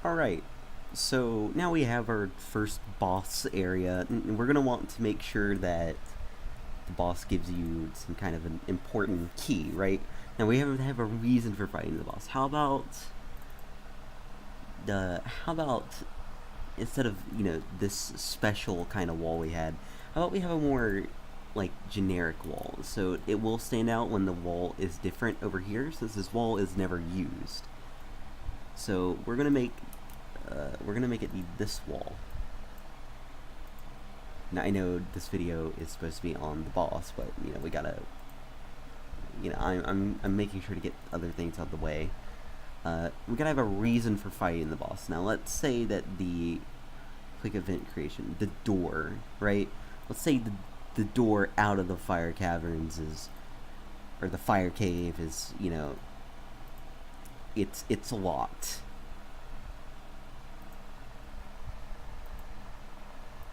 Alright, so now we have our first boss area, and we're going to want to make sure that the boss gives you some kind of an important key, right? Now we have to have a reason for fighting the boss. How about instead of, this special kind of wall we had, how about we have a more like generic wall, so it will stand out when the wall is different over here, since this wall is never used. So we're gonna make it be this wall. Now I know this video is supposed to be on the boss, but we gotta, I'm making sure to get other things out of the way. We gotta have a reason for fighting the boss. Now let's say that click event creation, the door, right? Let's say the door out of the fire caverns or the fire cave is, it's locked.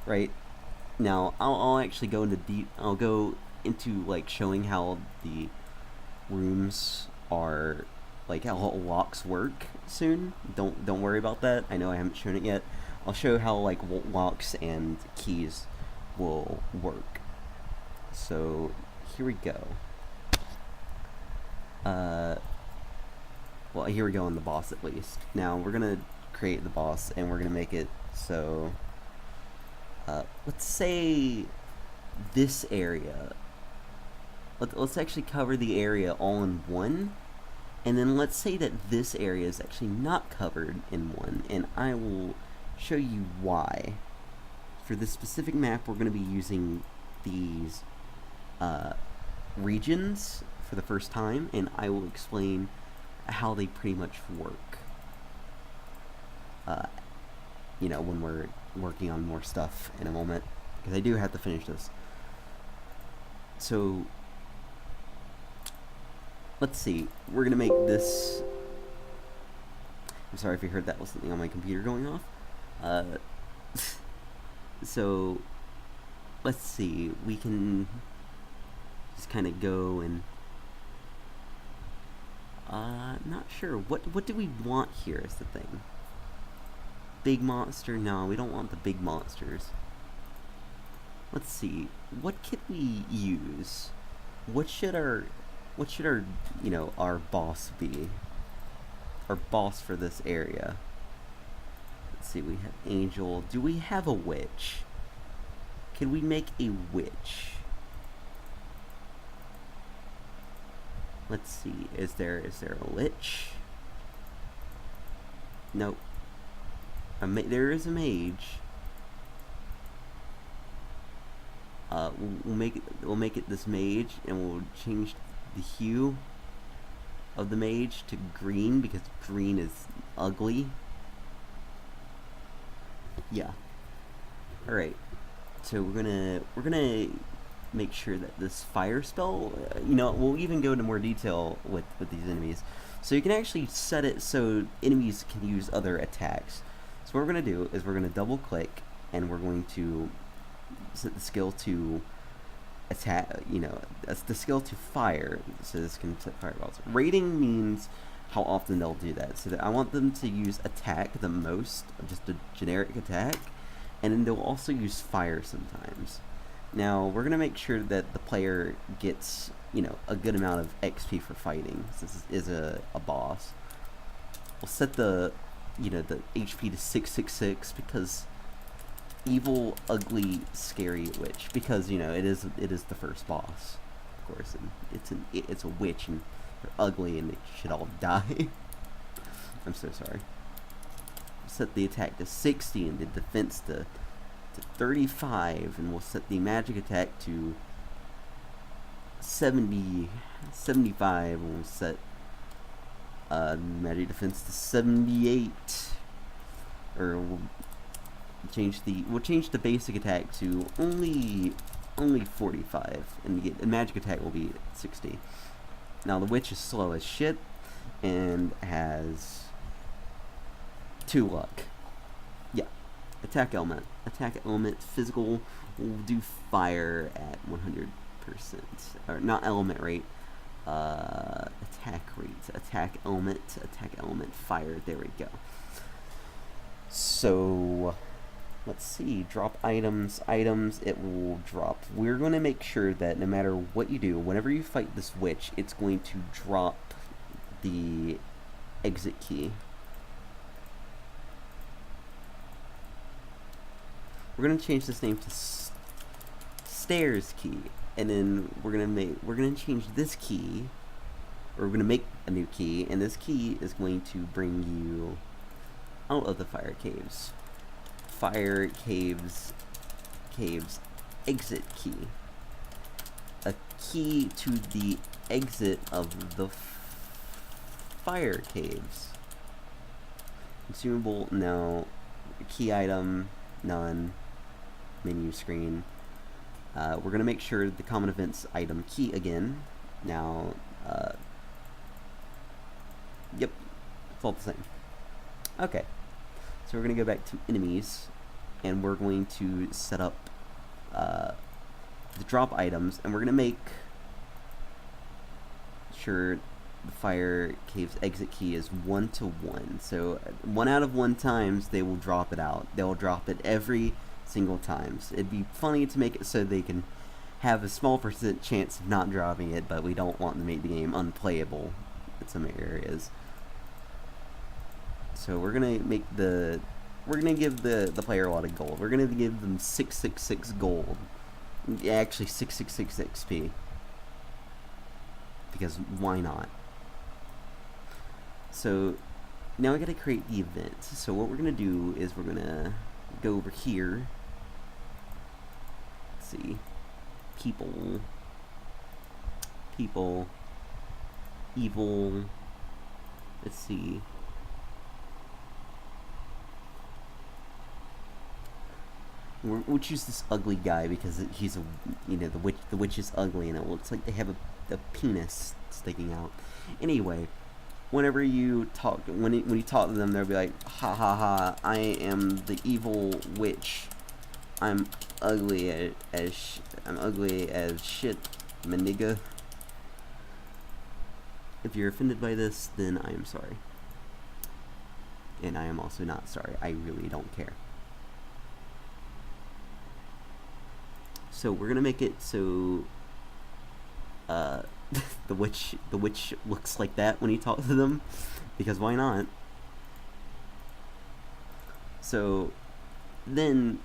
Right? Now I'll actually go into I'll go into like showing how the rooms are, like how locks work soon. Don't worry about that. I know I haven't shown it yet. I'll show how like locks and keys will work. So here we go. Well, here we go on the boss at least. Now we're gonna create the boss and we're gonna make it so let's say this area. Let's actually cover the area all in one, and then let's say that this area is actually not covered in one, and I will show you why. For this specific map, we're going to be using these regions for the first time, and I will explain how they pretty much work. When we're working on more stuff in a moment, because I do have to finish this. So let's see, we're gonna make this. I'm sorry if you heard that was something on my computer going off. So let's see, we can just kind of go and not sure what do we want here is the thing. Big monster? No, we don't want the big monsters. Let's see, what could we use? What should our our boss be? Our boss for this area. Let's see, we have angel. Do we have a witch? Can we make a witch? Let's see, is there a lich? Nope. There is a mage. We'll make it this mage, and we'll change the hue of the mage to green, because green is ugly. Yeah. All right. So we're gonna make sure that this fire spell, we'll even go into more detail with these enemies, so you can actually set it so enemies can use other attacks. So what we're gonna do is we're gonna double click, and we're going to set the skill to attack, that's the skill to fire, so this can set fireballs. Rating means how often they'll do that, so that I want them to use attack the most, just a generic attack, and then they'll also use fire sometimes. Now we're gonna make sure that the player gets, a good amount of XP for fighting, since this is a boss. We'll set the HP to 666, because evil, ugly, scary witch, because it is the first boss, of course, and it's a witch, and they're ugly, and they should all die. I'm so sorry. Set the attack to 60 and the defense to 35, and we'll set the magic attack to 75, and we'll set magic defense to 78, or we'll change the basic attack to only 45, and the magic attack will be 60. Now the witch is slow as shit and has 2 luck. Yeah. Attack element, physical will do fire at 100%, or not element rate. Attack rate, attack element, fire. There we go. So let's see, drop items, it will drop. We're going to make sure that no matter what you do, whenever you fight this witch, it's going to drop the exit key. We're going to change this name to stairs key, and then we're going to change this key, or we're going to make a new key, and this key is going to bring you out of the fire caves. Fire caves exit key. A key to the exit of the fire caves. Consumable, no. Key item, none. Menu screen. We're going to make sure the common events item key again. Now, yep, it's all the same. Okay, so we're going to go back to enemies, and we're going to set up the drop items, and we're going to make sure the fire cave's exit key is 1 to 1. So 1 out of 1 times they will drop it out. They'll drop it every single time. So it'd be funny to make it so they can have a small % chance of not dropping it, but we don't want to make the game unplayable in some areas. So we're gonna give the player a lot of gold. We're gonna give them 666 gold. Actually 666 XP. Because why not? So now we gotta create the event. So what we're gonna do is we're gonna go over here. Let's see. People, evil. Let's see. We'll choose this ugly guy because he's the witch is ugly and it looks like they have a penis sticking out. Anyway, whenever you talk, when you talk to them, they'll be like, ha ha ha, I am the evil witch. I'm ugly as shit, my nigga. If you're offended by this, then I am sorry. And I am also not sorry. I really don't care. So we're gonna make it so the witch looks like that when you talk to them, because why not? So then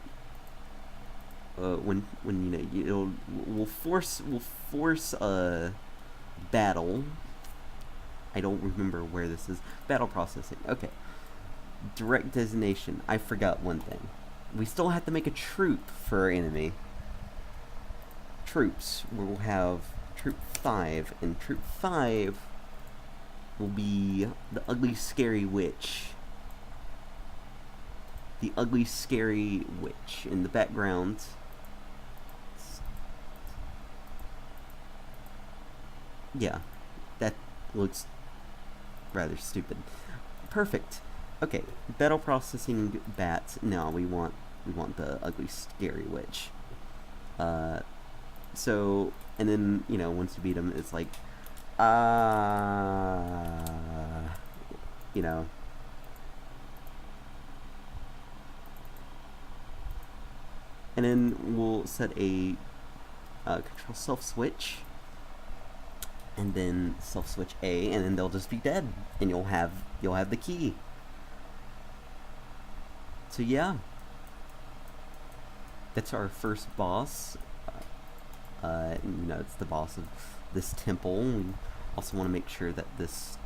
when we'll force a battle. I don't remember where this is. Battle processing. Okay. Direct designation. I forgot one thing. We still have to make a troop for our enemy. Troops. We'll have Troop 5, and Troop 5 will be the ugly, scary witch. The ugly, scary witch. In the background, yeah, that looks rather stupid. Perfect. Okay, battle processing bats. No, we want the ugly, scary witch. So, and then, once you beat them, it's like, and then we'll set a control self switch, and then self switch A, and then they'll just be dead, and you'll have the key. So yeah, that's our first boss. It's the boss of this temple. We also want to make sure that this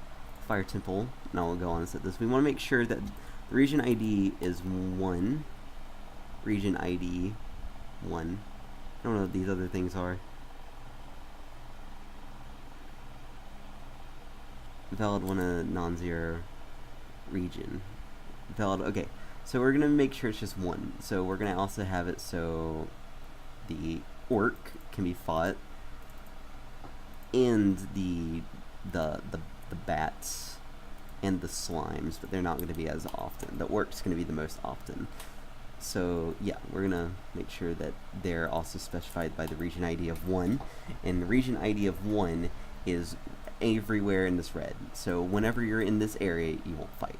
fire temple, and I'll go on and set this, we want to make sure that the region ID is 1. Region ID 1. I don't know what these other things are. Valid 1, a non-zero region. Valid, okay. So we're going to make sure it's just 1. So we're going to also have it so the orc can be fought, and the bats and the slimes, but they're not going to be as often. The orc's going to be the most often. So yeah, we're going to make sure that they're also specified by the region ID of 1, and the region ID of 1 is everywhere in this red. So whenever you're in this area, you won't fight.